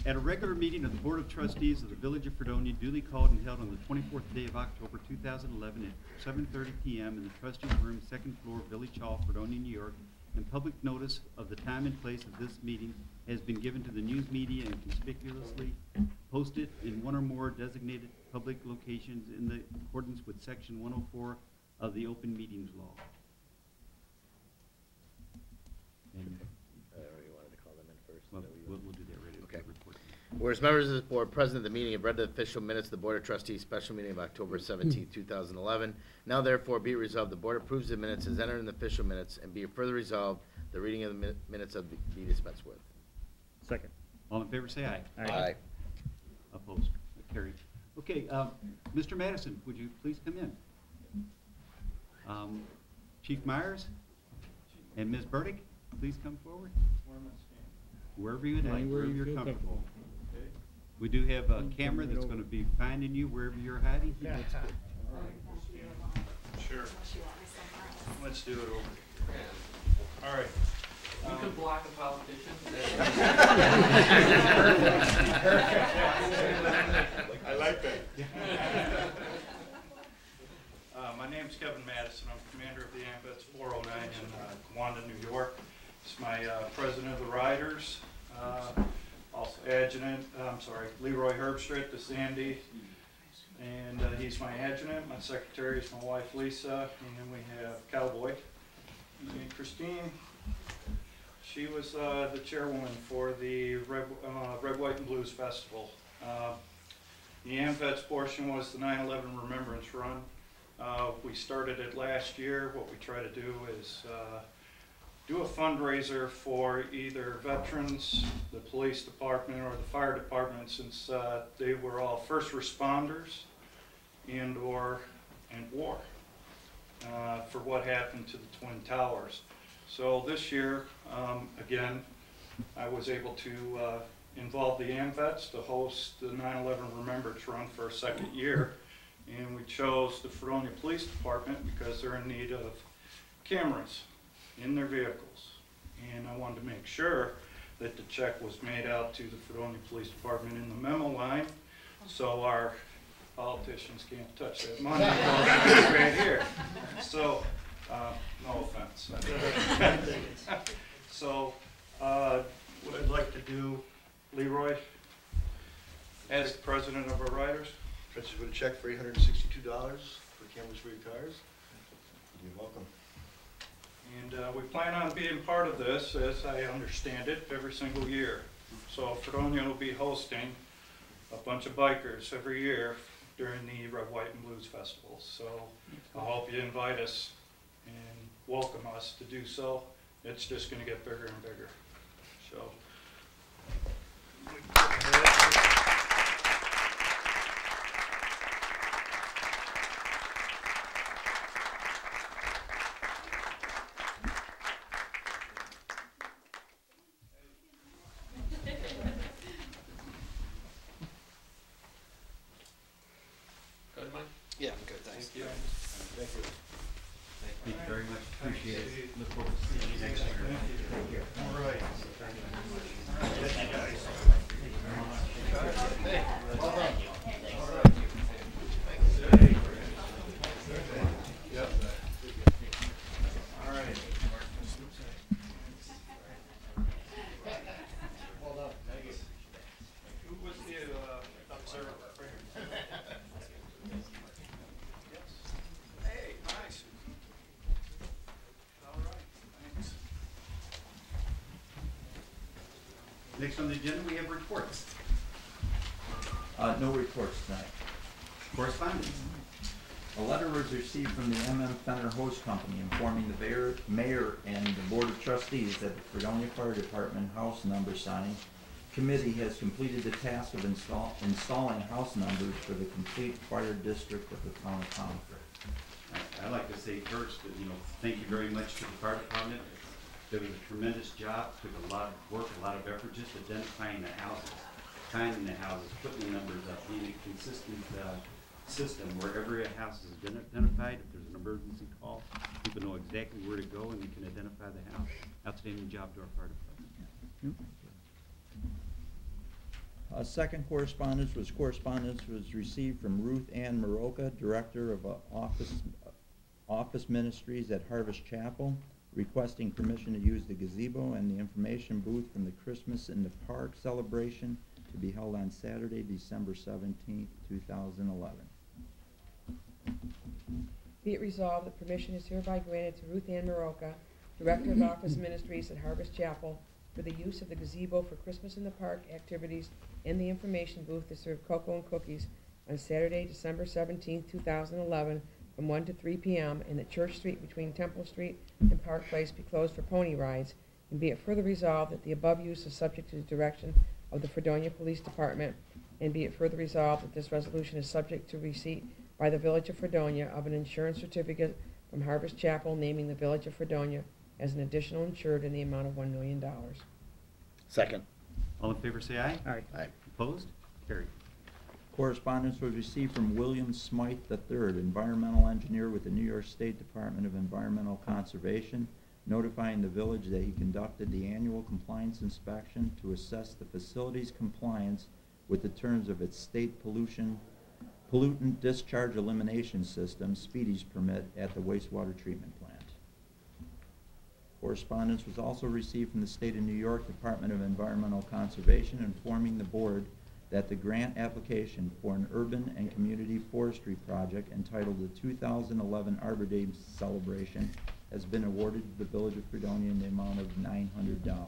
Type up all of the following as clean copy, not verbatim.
At a regular meeting of the Board of Trustees of the Village of Fredonia, duly called and held on the 24th day of October 2011 at 7:30 p.m. in the Trustees Room, 2nd floor, Village Hall, Fredonia, New York, and public notice of the time and place of this meeting has been given to the news media and conspicuously posted in one or more designated public locations in the accordance with Section 104 of the Open Meetings Law. And You wanted to call them in first? well, we'll do that right at Okay. the report. Whereas members of this board present at the meeting have read the official minutes of the Board of Trustees special meeting of October 17, 2011. Now therefore be it resolved, the board approves the minutes as entered in the official minutes, and be it further resolved, the reading of the minutes of be dispensed with. Second. All in favor, say aye. Aye. Opposed? Carried. Okay, Mr. Madison, would you please come in? Chief Myers and Ms. Burdick, please come forward. Wherever you'd like, Anywhere wherever you you're feel comfortable. comfortable. We do have a Come camera right that's over. going to be finding you wherever you're hiding. Yeah. Sure. Let's do it over here. All right. You can block a politician. I like that. My name's Kevin Madison. I'm commander of the AMVETS 409 in Wanda, New York. It's my president of the Riders. Also adjutant, Leroy Herbstritt, the Sandy. And he's my adjutant. My secretary is my wife, Lisa. And we have Cowboy. And Christine. She was the chairwoman for the Red, White, and Blues Festival. The AMVETS portion was the 9/11 Remembrance Run. We started it last year. What we try to do is do a fundraiser for either veterans, the police department, or the fire department, since they were all first responders and war for what happened to the Twin Towers. So this year, again, I was able to involve the AMVETS to host the 9/11 Remembrance Run for a second year. And we chose the Fredonia Police Department because they're in need of cameras in their vehicles. And I wanted to make sure that the check was made out to the Fredonia Police Department in the memo line, so our politicians can't touch that money right here. So, no offense. So, what I'd like to do, Leroy, as the president of our riders. Trustees with a check for $862 for cameras for your cars. You're welcome. And we plan on being part of this, as I understand it, every single year. So Fredonia will be hosting a bunch of bikers every year during the Red, White, and Blues Festival. So I hope you invite us and welcome us to do so. It's just going to get bigger and bigger. So. Good, Mike? Yeah, I'm good, thanks. Thank you. Thank you. Thank you very much. Appreciate it. Look forward to seeing you next year. All right. Hey, well done. Yep. All right. Well done. Thank you. Who was the observer? Hey, nice. All right, thanks. Next on the agenda, we have reports. No reports tonight. Correspondence. A letter was received from the M.M. Fenner Hose Company informing the mayor and the Board of Trustees that the Fredonia Fire Department house number signing committee has completed the task of installing house numbers for the complete fire district of the town of Concord. I'd like to say first that, thank you very much to the fire department. They did a tremendous job, took a lot of work, a lot of effort, just identifying the houses, finding the houses, putting the numbers up, being a consistent system where every house is identified. If there's an emergency call, people know exactly where to go and they can identify the house. Outstanding job to our fire department. A second correspondence was received from Ruth Ann Maroka, Director of Office Ministries at Harvest Chapel, requesting permission to use the gazebo and the information booth from the Christmas in the Park celebration to be held on Saturday, December 17th, 2011. Be it resolved that permission is hereby granted to Ruth Ann Maroka, Director of Office Ministries at Harvest Chapel, for the use of the gazebo for Christmas in the Park activities and the information booth to serve cocoa and cookies on Saturday, December 17th, 2011, from 1 to 3 p.m., and that Church Street between Temple Street and Park Place be closed for pony rides, and be it further resolved that the above use is subject to the direction of the Fredonia Police Department, and be it further resolved that this resolution is subject to receipt by the Village of Fredonia of an insurance certificate from Harvest Chapel naming the Village of Fredonia as an additional insured in the amount of $1 million. Second. All in favor say aye. Aye. Aye. Opposed? Carried. Correspondence was received from William Smythe III, Environmental Engineer with the New York State Department of Environmental Conservation, notifying the village that he conducted the annual compliance inspection to assess the facility's compliance with the terms of its state pollutant discharge elimination system, SPEDIES permit, at the wastewater treatment plant. Correspondence was also received from the State of New York Department of Environmental Conservation informing the board that the grant application for an urban and community forestry project entitled the 2011 Arbor Day Celebration has been awarded to the Village of Fredonia in the amount of $900.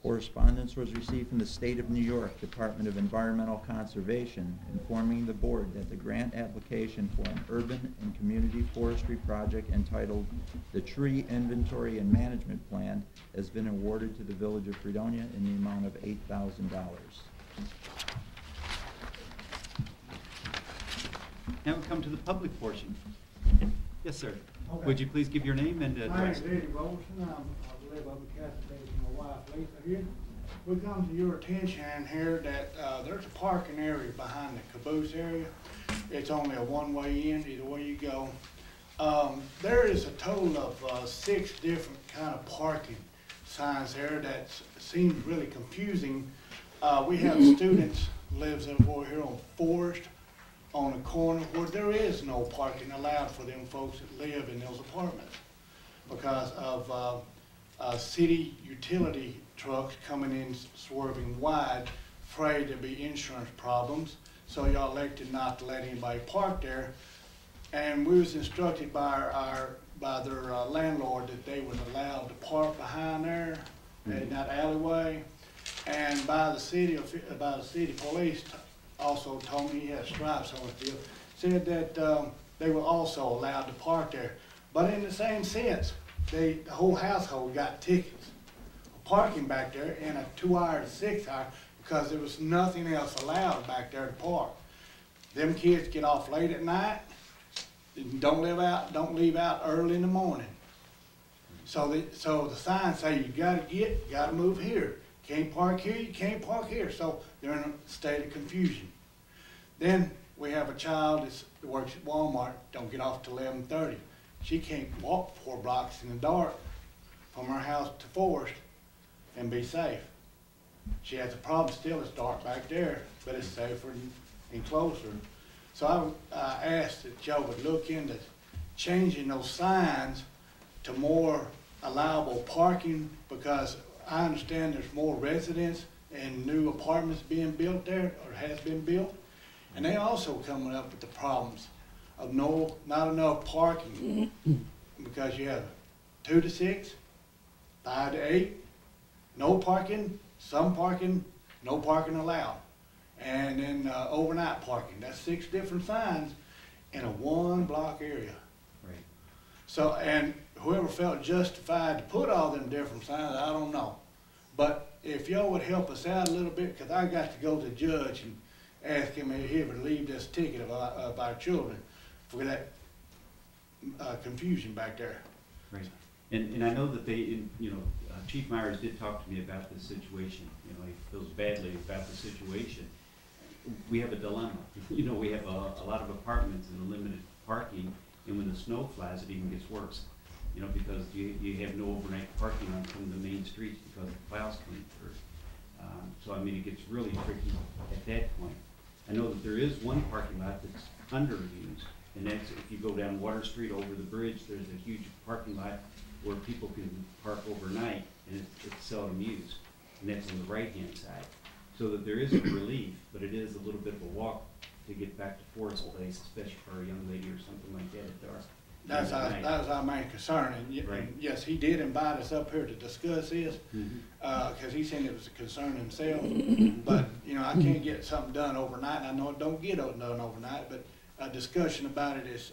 Correspondence was received from the State of New York Department of Environmental Conservation informing the board that the grant application for an urban and community forestry project entitled the Tree Inventory and Management Plan has been awarded to the Village of Fredonia in the amount of $8,000. Now we come to the public portion. Yes, sir. Okay. Would you please give your name and My address? name's Eddie Roberson. I live up in Castle with my wife Lisa here. We come to your attention here that there's a parking area behind the caboose area. It's only a one-way in, either way you go. There is a total of 6 different kind of parking signs there that seems really confusing. We have students lives over here on Forest on the corner where there is no parking allowed for them folks that live in those apartments because of city utility trucks coming in swerving wide, afraid there'd be insurance problems. So y'all elected not to let anybody park there. And we was instructed by their landlord that they were allowed to park behind there in that alleyway. And by the city police also told me, he had stripes on his deal, said that they were also allowed to park there. But in the same sense, the whole household got tickets for parking back there in a 2-hour to 6-hour because there was nothing else allowed back there to park. Them kids get off late at night, don't leave out early in the morning. So the signs say you gotta move here. Can't park here, you can't park here. So they're in a state of confusion. Then we have a child that works at Walmart, don't get off till 11:30. She can't walk 4 blocks in the dark from her house to Forest and be safe. She has a problem still, it's dark back there, but it's safer and closer. So I asked that y'all would look into changing those signs to more allowable parking because I understand there's more residents and new apartments being built there or has been built. And they also coming up with the problems of not enough parking because you have 2 to 6, 5 to 8, no parking, some parking, no parking allowed. And then overnight parking. That's 6 different signs in a 1-block area. Right. So, and whoever felt justified to put all them different signs, I don't know. But if y'all would help us out a little bit, because I got to go to the judge and ask him if he would leave this ticket of our children for that confusion back there. Right. And I know that Chief Myers did talk to me about this situation. You know, he feels badly about the situation. We have a dilemma. You know, we have a lot of apartments and limited parking, and when the snow flies, it even gets worse. You know, because you have no overnight parking on some of the main streets because the plows coming through. So I mean, it gets really tricky at that point. I know that there is one parking lot that's underused, and that's if you go down Water Street over the bridge, there's a huge parking lot where people can park overnight, and it's seldom used, and that's on the right-hand side. So that there is a relief, but it is a little bit of a walk to get back to Forest Place, especially for a young lady or something like that at dark. That was our main concern, and Right. and yes, he did invite us up here to discuss this, Mhm. cause he said it was a concern himself, but, you know, I can't get something done overnight, and I know it don't get done overnight, but a discussion about it is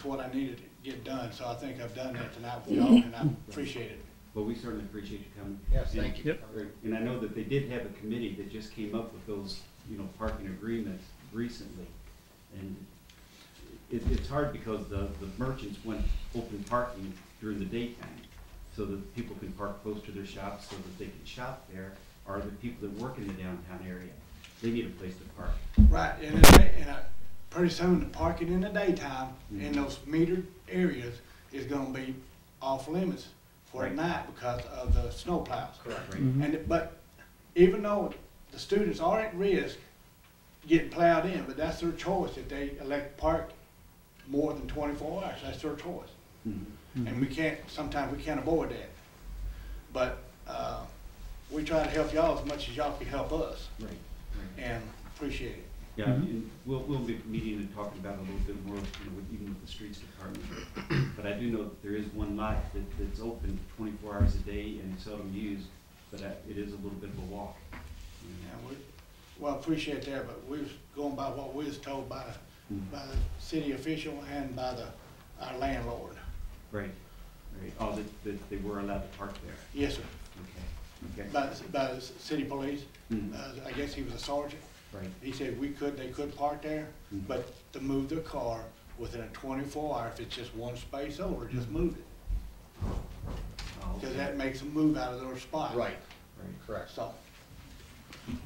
what I needed to get done, so I think I've done that tonight with y'all, and I appreciate it. Well, we certainly appreciate you coming. Yes, And- thank you. And I know that they did have a committee that just came up with those, parking agreements recently. And it's hard because the merchants went open parking during the daytime so that people can park close to their shops so that they can shop there, or the people that work in the downtown area, they need a place to park. Right, pretty soon the parking in the daytime in those metered areas is gonna be off limits for Right. at night because of the snow plows. Correct. Right. But even though the students are at risk getting plowed in, but that's their choice. If they elect to park more than 24 hours, that's their choice. Mhm. And sometimes we can't avoid that. But, we try to help y'all as much as y'all can help us, Right, right. and appreciate it. Yeah, and we'll be meeting and talking about it a little bit more, even with the streets department. But I do know that there is one lot that's open 24 hours a day and seldom used, but it is a little bit of a walk. Well, I appreciate that, but we was going by what we was told by the city official and by our landlord. Right, right. Oh, that they were allowed to park there. Yes, sir. Okay, okay. By the city police. Mhm. I guess he was a sergeant. Right. He said they could park there, Mhm. but to move their car within a 24 hour, if it's just one space over, just move it. Oh, Because okay. that makes them move out of their spot. Right, Right. correct. So,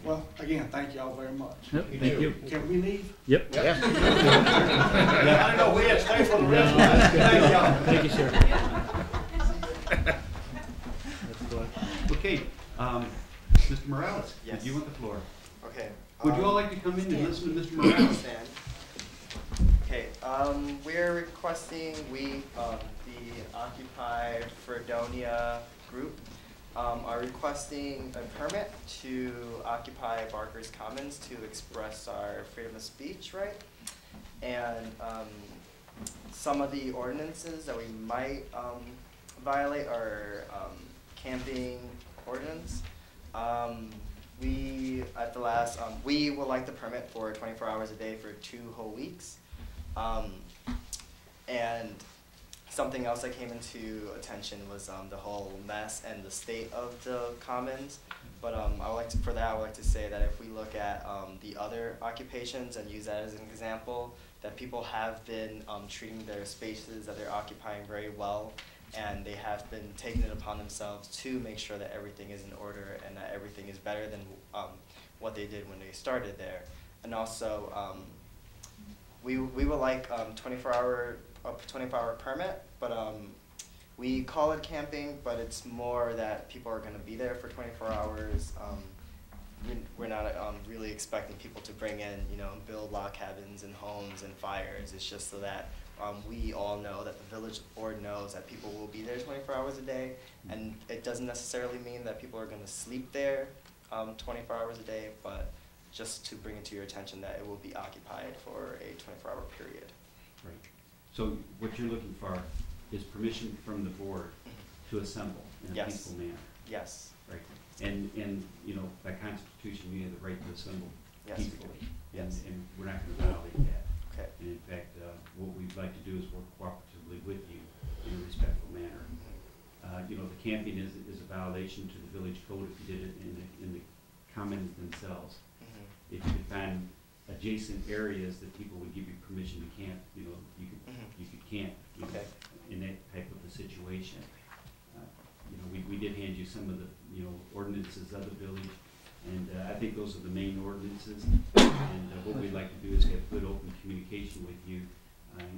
well, again, thank y'all very much. Thank you. Can we leave? Yes. I don't know, we had to stay for the rest of the night. Thank y'all. Thank you, sir. Okay, Mr. Morales, Yes. you want the floor. Okay. Would you all like to come in and listen to Mr. Morales? Stand. Okay, we're requesting, the Occupy Fredonia group, are requesting a permit to occupy Barker's Commons to express our freedom of speech, right? And, some of the ordinances that we might, violate are, camping ordinance. We would like the permit for 24 hours a day for 2 whole weeks. And something else that came into attention was the whole mess and the state of the commons. But I would like to say that if we look at the other occupations and use that as an example, that people have been treating their spaces that they're occupying very well, and they have been taking it upon themselves to make sure that everything is in order and that everything is better than what they did when they started there. And also, we would like 24-hour permit, but we call it camping, but it's more that people are going to be there for 24 hours. We're not really expecting people to bring in, build log cabins and homes and fires. It's just so that we all know, that the village board knows that people will be there 24 hours a day, and it doesn't necessarily mean that people are going to sleep there 24 hours a day, but just to bring it to your attention that it will be occupied for a 24-hour period. Right. So what you're looking for is permission from the board to assemble in a Yes. peaceful manner. Yes. Right. And by Constitution, you have the right to assemble Yes, we do. peacefully. Yes. And we're not going to violate that. Okay. And in fact, what we'd like to do is work cooperatively with you in a respectful manner. The camping is a violation to the village code if you did it in the commons themselves. Mm-hmm. If you could find adjacent areas that people would give you permission to camp, you could camp, Okay. in that type of a situation. We did hand you some of the, ordinances of the village, and I think those are the main ordinances. And what we'd like to do is have good open communication with you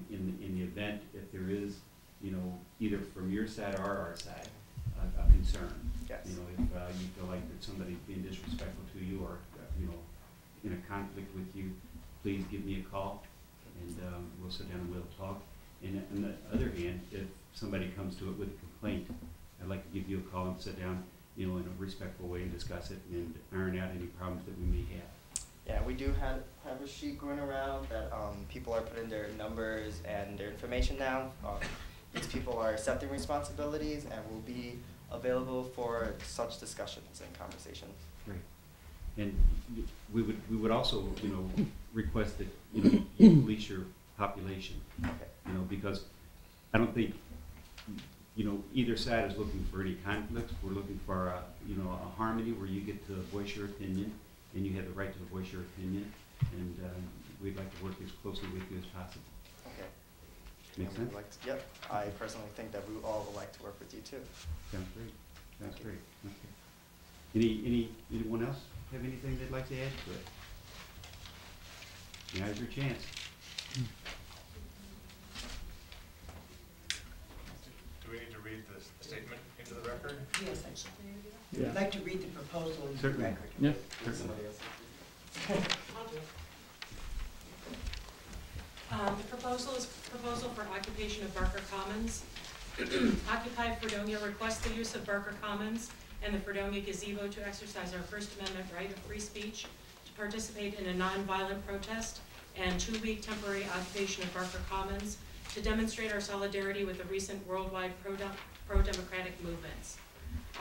in the event if there is, either from your side or our side, a concern. Yes. If you feel like that somebody's being disrespectful to you or, you know, in a conflict with you, please give me a call and we'll sit down and we'll talk. And on the other hand, if somebody comes to it with a complaint, I'd like to give you a call and sit down, you know, in a respectful way and discuss it and iron out any problems that we may have. Yeah, we do have a sheet going around that people are putting their numbers and their information down. These people are accepting responsibilities and will be available for such discussions and conversations. Right. And we would also, you know, request that, you know, you police your population. Okay. You know, because I don't think, you know, either side is looking for any conflicts. We're looking for a, you know, a harmony where you get to voice your opinion and you have the right to voice your opinion. And we'd like to work as closely with you as possible. Okay. Make And sense? we'd like to, yep. I personally think that we all would like to work with you too. Sounds great. Sounds Thank you. great. Okay. Anyone else have anything they'd like to add to it? Now's your chance. Do we need to read the statement into the record? Yes, Yeah. I'd like to read the proposal into the Certainly. record. Yeah. Somebody else? I'll do it. The proposal is proposal for occupation of Barker Commons. Occupy Fredonia requests the use of Barker Commons and the Fredonia gazebo to exercise our First Amendment right of free speech, to participate in a nonviolent protest and 2-week temporary occupation of Barker Commons, to demonstrate our solidarity with the recent worldwide pro-democratic movements.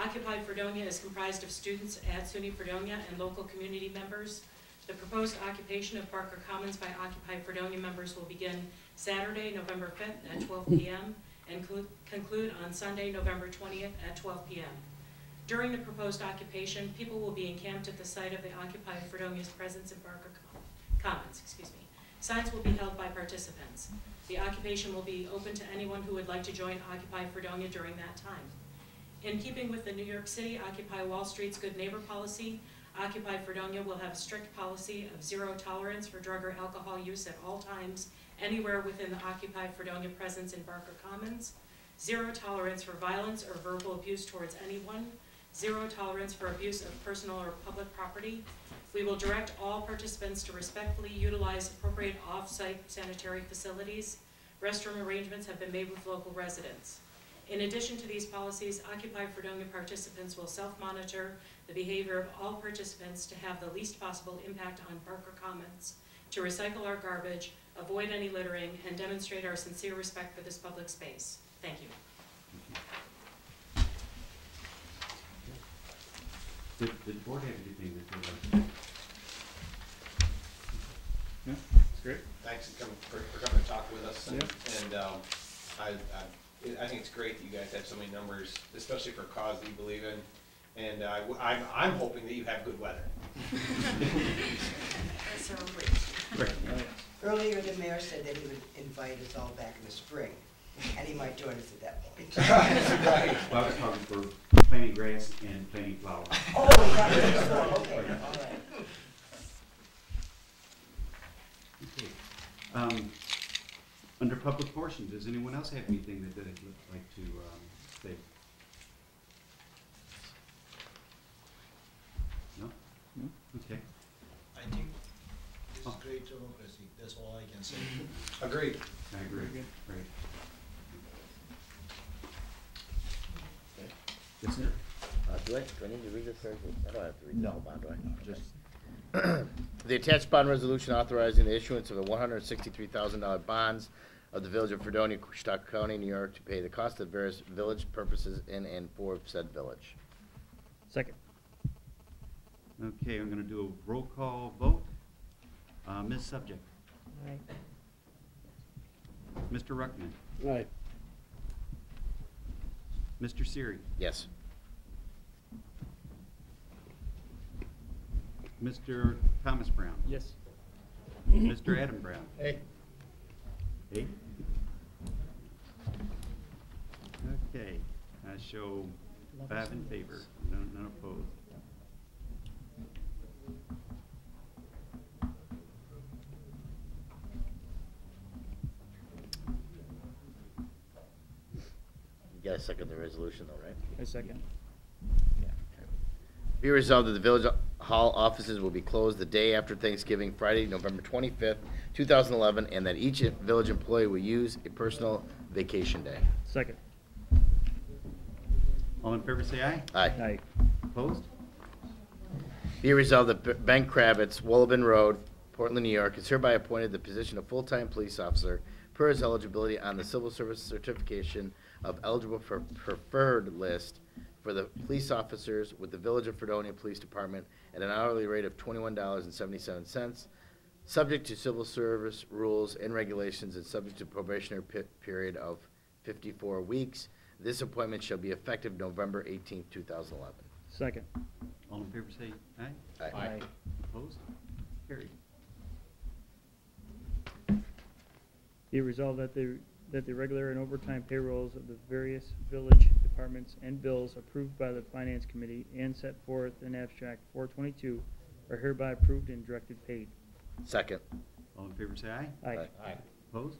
Occupy Fredonia is comprised of students at SUNY Fredonia and local community members. The proposed occupation of Barker Commons by Occupy Fredonia members will begin Saturday, November 5th at 12 p.m. and conclude on Sunday, November 20th at 12 p.m. During the proposed occupation, people will be encamped at the site of the Occupy Fredonia's presence in Barker Commons. Signs will be held by participants. The occupation will be open to anyone who would like to join Occupy Fredonia during that time. In keeping with the New York City Occupy Wall Street's Good Neighbor policy, Occupy Fredonia will have a strict policy of zero tolerance for drug or alcohol use at all times, anywhere within the Occupy Fredonia presence in Barker Commons, zero tolerance for violence or verbal abuse towards anyone, zero tolerance for abuse of personal or public property. We will direct all participants to respectfully utilize appropriate off-site sanitary facilities. Restroom arrangements have been made with local residents. In addition to these policies, Occupy Fredonia participants will self-monitor the behavior of all participants to have the least possible impact on Barker Commons, to recycle our garbage, avoid any littering, and demonstrate our sincere respect for this public space. Thank you. Did the board have anything that they'd like to add? Yeah, that's great. Thanks for coming to talk with us. And I think it's great that you guys have so many numbers, especially for a cause that you believe in. And I'm hoping that you have good weather. That's our wish. Right. Earlier, the mayor said that he would invite us all back in the spring, and he might join us at that point. Right. Well, I was talking for planting grass and planting flowers. Oh, that was okay, all right. Okay. Under public portion, does anyone else have anything that they'd like to say? No? No. Okay. I think this is great democracy, that's all I can say. Agreed. I agree. Right. Yes, sir. Do I need to read this, or I don't have to read the No. whole bond, do I? Just The attached bond resolution authorizing the issuance of a $163,000 bonds of the Village of Fredonia, Cook County, New York, to pay the cost of various village purposes in and for said village. second. Okay, I'm gonna do a roll call vote. Ms. Subject, Aye. Mr. Ruckman, Aye. Mr. Siri, Yes. Mr. Thomas Brown, Yes. Mr. Adam Brown. Hey. Hey. Okay, I show 5 in favor, none opposed. You gotta second the resolution though, right? I second. Yeah. Okay. Be resolved that the Village Hall offices will be closed the day after Thanksgiving, Friday, November 25th, 2011, and that each village employee will use a personal vacation day. Second. All in favor say aye. Aye. Aye. Opposed? Be resolved that Ben Kravitz, Woolabin Road, Portland, New York, is hereby appointed the position of full-time police officer per his eligibility on the civil service certification of eligible for preferred list for the police officers with the Village of Fredonia Police Department at an hourly rate of $21.77, subject to civil service rules and regulations and subject to probationary period of 54 weeks. This appointment shall be effective November 18th, 2011. Second. All in favor say aye. Aye. Opposed? Carried. Be it resolved that the regular and overtime payrolls of the various village departments and bills approved by the Finance Committee and set forth in Abstract 422 are hereby approved and directed paid. Second. All in favor say aye. Aye. Aye. Opposed?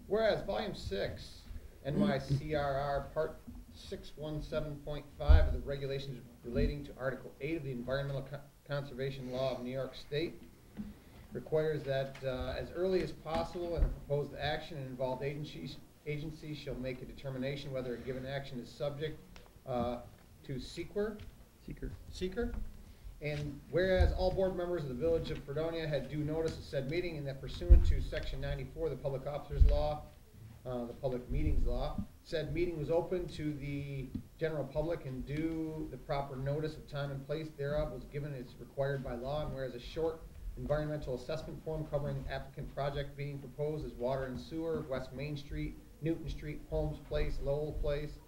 Whereas Volume 6, NYCRR Part 617.5 of the regulations relating to Article 8 of the Environmental Conservation Law of New York State requires that as early as possible in a proposed action, an involved agency shall make a determination whether a given action is subject to seeker. And whereas all board members of the Village of Fredonia had due notice of said meeting, and that pursuant to Section 94 of the Public Officers Law, the Public Meetings Law, said meeting was open to the general public and due the proper notice of time and place thereof was given as required by law, and whereas a short environmental assessment form covering applicant project being proposed as water and sewer, West Main Street, Newton Street, Holmes Place, Lowell Place,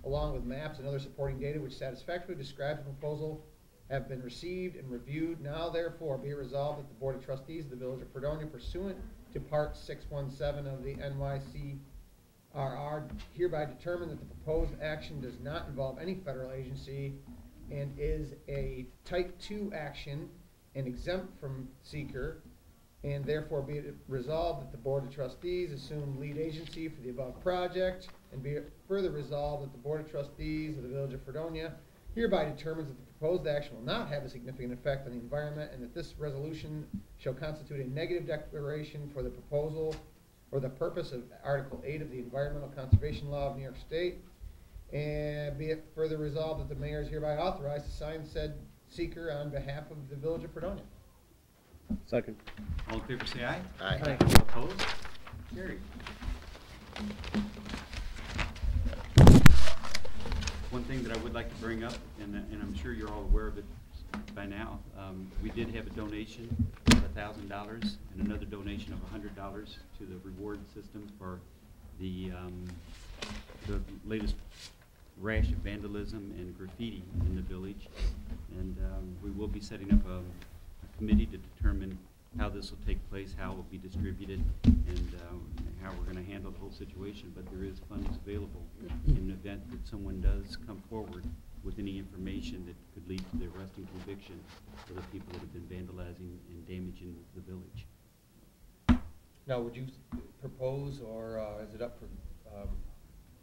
along with maps and other supporting data which satisfactorily describes the proposal, have been received and reviewed. Now therefore be it resolved that the Board of Trustees of the Village of Fredonia, pursuant to Part 617 of the NYCRR, hereby determine that the proposed action does not involve any federal agency and is a Type 2 action and exempt from seeker, and therefore be it resolved that the Board of Trustees assume lead agency for the above project, and be it further resolved that the Board of Trustees of the Village of Fredonia hereby determines that the proposed action will not have a significant effect on the environment, and that this resolution shall constitute a negative declaration for the proposal for the purpose of Article 8 of the Environmental Conservation Law of New York State, and be it further resolved that the mayor is hereby authorized to sign said seeker on behalf of the Village of Fredonia. Second. All in favor say aye. Aye. Aye. Opposed? Carried. One thing that I would like to bring up, and I'm sure you're all aware of it by now, we did have a donation of $1,000 and another donation of $100 to the reward system for the latest rash of vandalism and graffiti in the village. And we will be setting up a committee to determine how this will take place, how it will be distributed, and how we're going to handle the whole situation. But there is funds available in the event that someone does come forward with any information that could lead to the arrest and conviction for the people that have been vandalizing and damaging the village. Now, would you propose, or is it up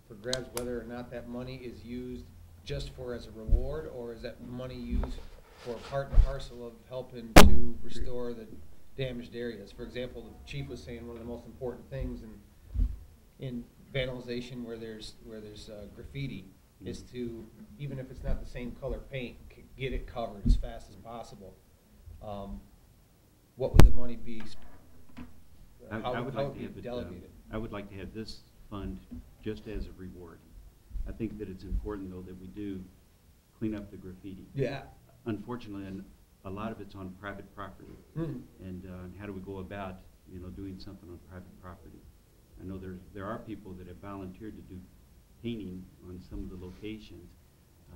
for grabs whether or not that money is used just for as a reward, or is that money used for part and parcel of helping to restore the damaged areas? For example, the chief was saying one of the most important things in vandalization where there's graffiti is to, even if it's not the same color paint, get it covered as fast as possible. What would the money be? How would it be delegated? I would like to have this fund just as a reward. I think that it's important, though, that we do clean up the graffiti. Yeah. Unfortunately, a lot of it's on private property. And how do we go about, doing something on private property? I know there are people that have volunteered to do painting on some of the locations.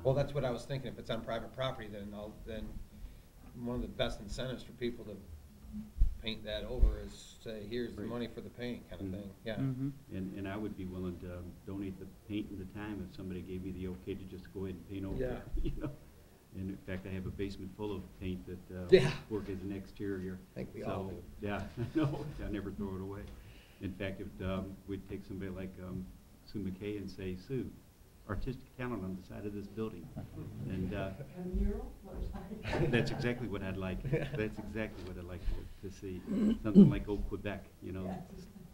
Well, that's what I was thinking. If it's on private property, then one of the best incentives for people to paint that over is say, here's the money for the paint, kind of thing. Yeah. And I would be willing to donate the paint and the time if somebody gave me the okay to just go ahead and paint over it. And in fact, I have a basement full of paint that work as an exterior. I think we all do. Yeah, no, I never throw it away. In fact, if we'd take somebody like Sue McKay and say, Sue, artistic talent on the side of this building. And A mural? that's exactly what I'd like. That's exactly what I'd like to see. Something like Old Quebec, you know,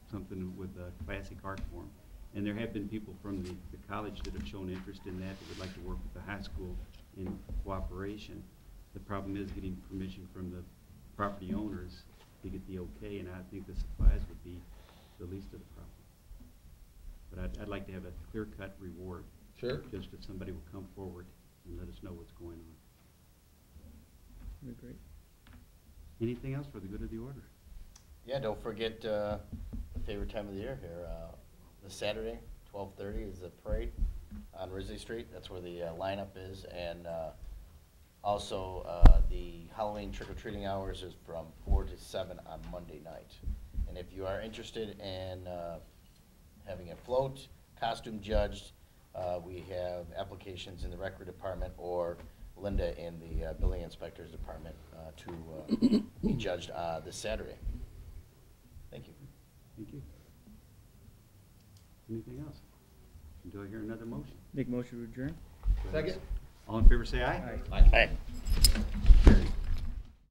something with a classic art form. And there have been people from the college that have shown interest in that would like to work with the high school in cooperation. The problem is getting permission from the property owners to get the okay, and I think the supplies would be the least of the problem. But I'd like to have a clear-cut reward. Sure. Just if somebody will come forward and let us know what's going on. That'd be great. Anything else for the good of the order? Yeah, don't forget the favorite time of the year here. This Saturday, 12:30 is the parade on Risley Street. That's where the lineup is. And also the Halloween trick-or-treating hours is from 4 to 7 on Monday night. And if you are interested in having a float, costume judged, we have applications in the record department or Linda in the building inspector's department to be judged this Saturday. Thank you. Thank you. Anything else? Do I hear another motion? Make motion to adjourn? Second? All in favor say aye. Aye. Aye.